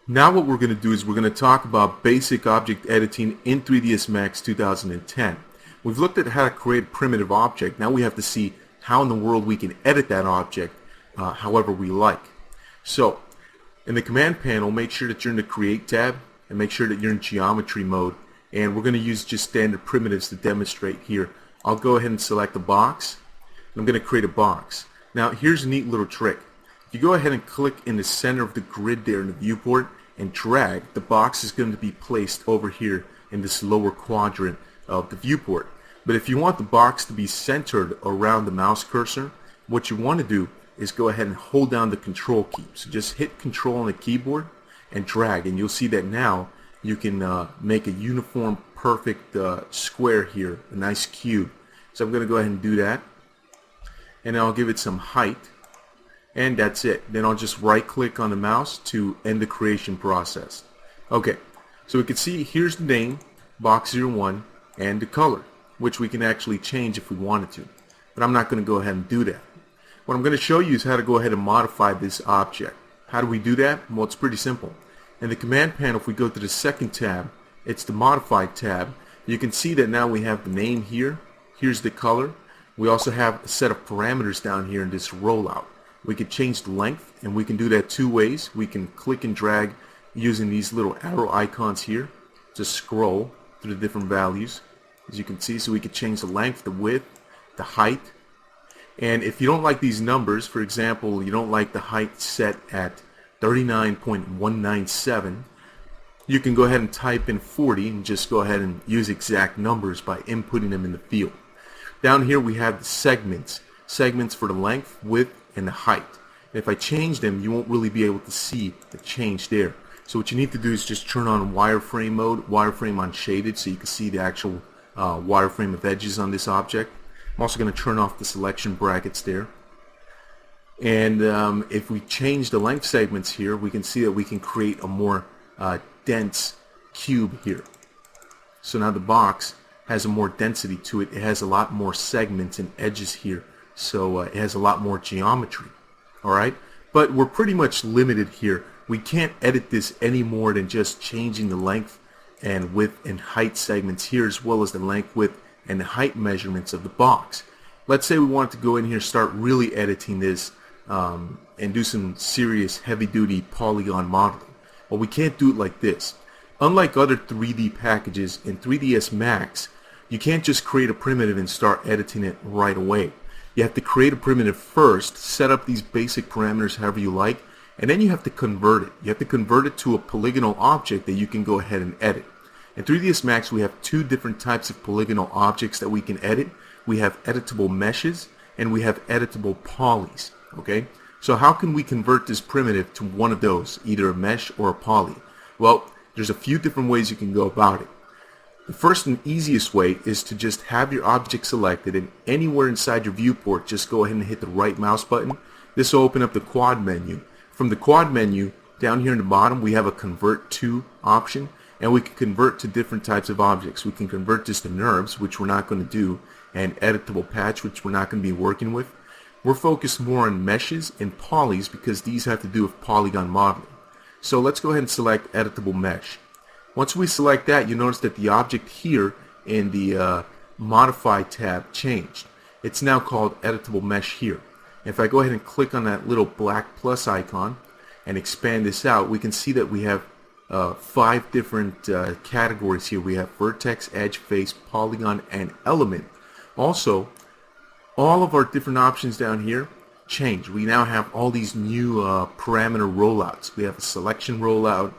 Now what we're going to do is we're going to talk about basic object editing in 3ds Max 2010. We've looked at how to create a primitive object. Now we have to see how in the world we can edit that object however we like. So in the command panel, make sure that you're in the Create tab and make sure that you're in geometry mode. And we're going to use just standard primitives to demonstrate here. I'll go ahead and select a box. I'm going to create a box. Now here's a neat little trick. If you go ahead and click in the center of the grid there in the viewport and drag, the box is going to be placed over here in this lower quadrant of the viewport. But if you want the box to be centered around the mouse cursor, what you want to do is go ahead and hold down the control key. So just hit control on the keyboard and drag, and you'll see that now you can make a uniform perfect square here, a nice cube. So I'm going to go ahead and do that, and I'll give it some height, and that's it. Then I'll just right click on the mouse to end the creation process. Okay, so we can see here's the name, box01, and the color, which we can actually change if we wanted to, but I'm not going to go ahead and do that. What I'm going to show you is how to go ahead and modify this object. How do we do that? Well, it's pretty simple. In the command panel, if we go to the second tab, it's the Modify tab. You can see that now we have the name here. Here's the color. We also have a set of parameters down here in this rollout. We can change the length, and we can do that two ways. We can click and drag using these little arrow icons here to scroll through the different values, as you can see. So we can change the length, the width, the height. And if you don't like these numbers, for example, you don't like the height set at 39.197, you can go ahead and type in 40 and just go ahead and use exact numbers by inputting them in the field. Down here we have the segments for the length, width, and the height. And if I change them, you won't really be able to see the change there. So what you need to do is just turn on wireframe mode, wireframe on shaded, so you can see the actual wireframe of edges on this object. I'm also going to turn off the selection brackets there. And if we change the length segments here, we can see that we can create a more dense cube here. So now the box has a more density to it. It has a lot more segments and edges here. So it has a lot more geometry. Alright? But we're pretty much limited here. We can't edit this any more than just changing the length and width and height segments here, as well as the length, width, and the height measurements of the box. Let's say we want to go in here and start really editing this and do some serious heavy-duty polygon modeling. Well, we can't do it like this. Unlike other 3D packages in 3ds Max, you can't just create a primitive and start editing it right away. You have to create a primitive first, set up these basic parameters however you like, and then you have to convert it. You have to convert it to a polygonal object that you can go ahead and edit. In 3ds Max, we have two different types of polygonal objects that we can edit. We have editable meshes and we have editable polys. Okay, so how can we convert this primitive to one of those, either a mesh or a poly? Well, there's a few different ways you can go about it. The first and easiest way is to just have your object selected, and anywhere inside your viewport, just go ahead and hit the right mouse button. This will open up the quad menu. From the quad menu, down here in the bottom, we have a Convert To option. And we can convert to different types of objects. We can convert this to NURBS, which we're not going to do, and editable patch, which we're not going to be working with. We're focused more on meshes and polys because these have to do with polygon modeling. So let's go ahead and select editable mesh. Once we select that, you notice that the object here in the Modify tab changed. It's now called editable mesh here. If I go ahead and click on that little black plus icon and expand this out, we can see that we have 5 different categories here. We have vertex, edge, face, polygon, and element. Also, all of our different options down here change. We now have all these new parameter rollouts. We have a selection rollout,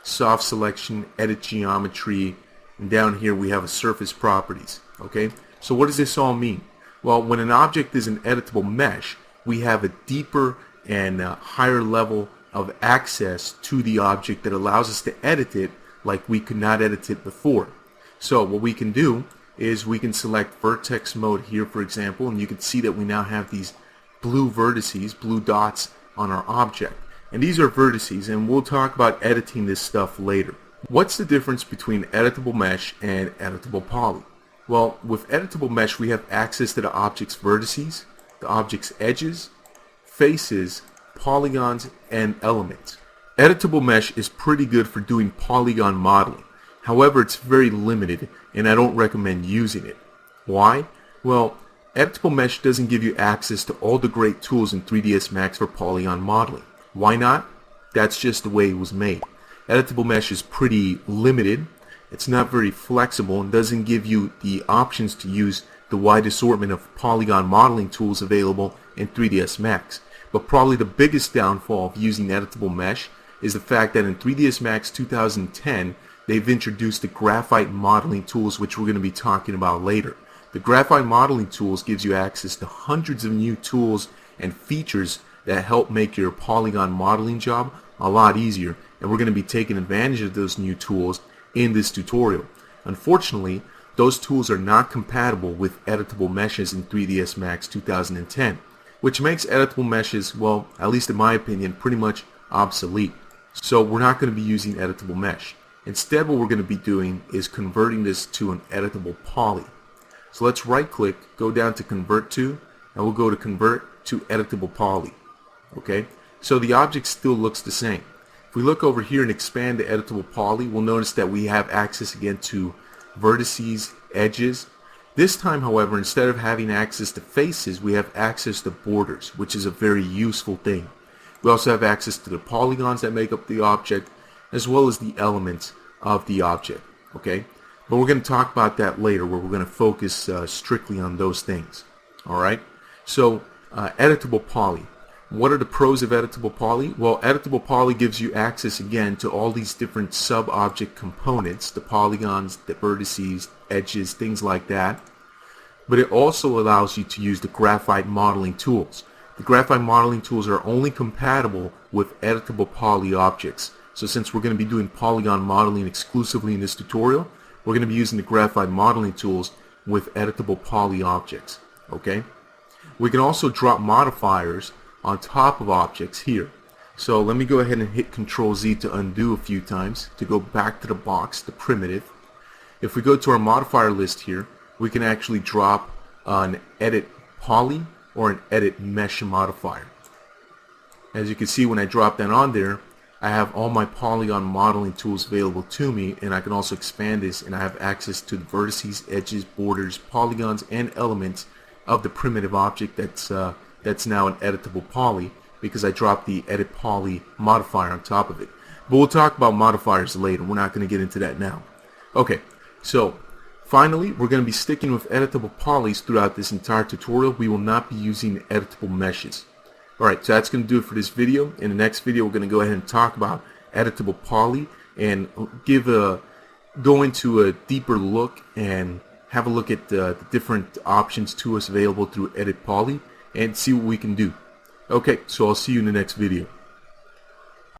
soft selection, edit geometry, and down here we have a surface properties. Okay, so what does this all mean? Well, when an object is an editable mesh, we have a deeper and higher level of access to the object that allows us to edit it like we could not edit it before. So what we can do is we can select vertex mode here, for example, and you can see that we now have these blue vertices, blue dots on our object. And these are vertices, and we'll talk about editing this stuff later. What's the difference between editable mesh and editable poly? Well, with editable mesh we have access to the object's vertices, the object's edges, faces, polygons, and elements. Editable mesh is pretty good for doing polygon modeling. However, it's very limited and I don't recommend using it. Why? Well, Editable mesh doesn't give you access to all the great tools in 3ds Max for polygon modeling. Why not? That's just the way it was made. Editable mesh is pretty limited. It's not very flexible and doesn't give you the options to use the wide assortment of polygon modeling tools available in 3ds Max. But probably the biggest downfall of using Editable mesh is the fact that in 3ds Max 2010 they've introduced the graphite modeling tools, which we're going to be talking about later. The graphite modeling tools gives you access to hundreds of new tools and features that help make your polygon modeling job a lot easier, and we're going to be taking advantage of those new tools in this tutorial. Unfortunately, those tools are not compatible with editable meshes in 3ds Max 2010, which makes editable meshes, well, at least in my opinion, pretty much obsolete. So we're not going to be using editable mesh. Instead, what we're going to be doing is converting this to an editable poly. So let's right click, go down to convert to, and we'll go to convert to editable poly. Okay, so the object still looks the same. If we look over here and expand the editable poly, we'll notice that we have access again to vertices, edges. This time, however, instead of having access to faces, we have access to borders, which is a very useful thing. We also have access to the polygons that make up the object, as well as the elements of the object. Okay, but we're going to talk about that later, where we're going to focus strictly on those things. Alright, so editable poly. What are the pros of editable poly? Well, editable poly gives you access again to all these different sub-object components, the polygons, the vertices, edges, things like that. But it also allows you to use the graphite modeling tools. The graphite modeling tools are only compatible with editable poly objects. So since we're going to be doing polygon modeling exclusively in this tutorial, we're going to be using the graphite modeling tools with editable poly objects. Okay? We can also drop modifiers on top of objects here. So let me go ahead and hit Control Z to undo a few times to go back to the box, the primitive. If we go to our modifier list here, we can actually drop an edit poly or an edit mesh modifier. As you can see, when I drop that on there, I have all my polygon modeling tools available to me, and I can also expand this and I have access to the vertices, edges, borders, polygons, and elements of the primitive object that's now an editable poly, because I dropped the edit poly modifier on top of it. But we'll talk about modifiers later. We're not going to get into that now. Okay, so finally, we're going to be sticking with editable polys throughout this entire tutorial. We will not be using editable meshes. Alright, so that's going to do it for this video. In the next video, we're going to go ahead and talk about editable poly and go into a deeper look and have a look at the different options to us available through edit poly and see what we can do. Okay, so I'll see you in the next video.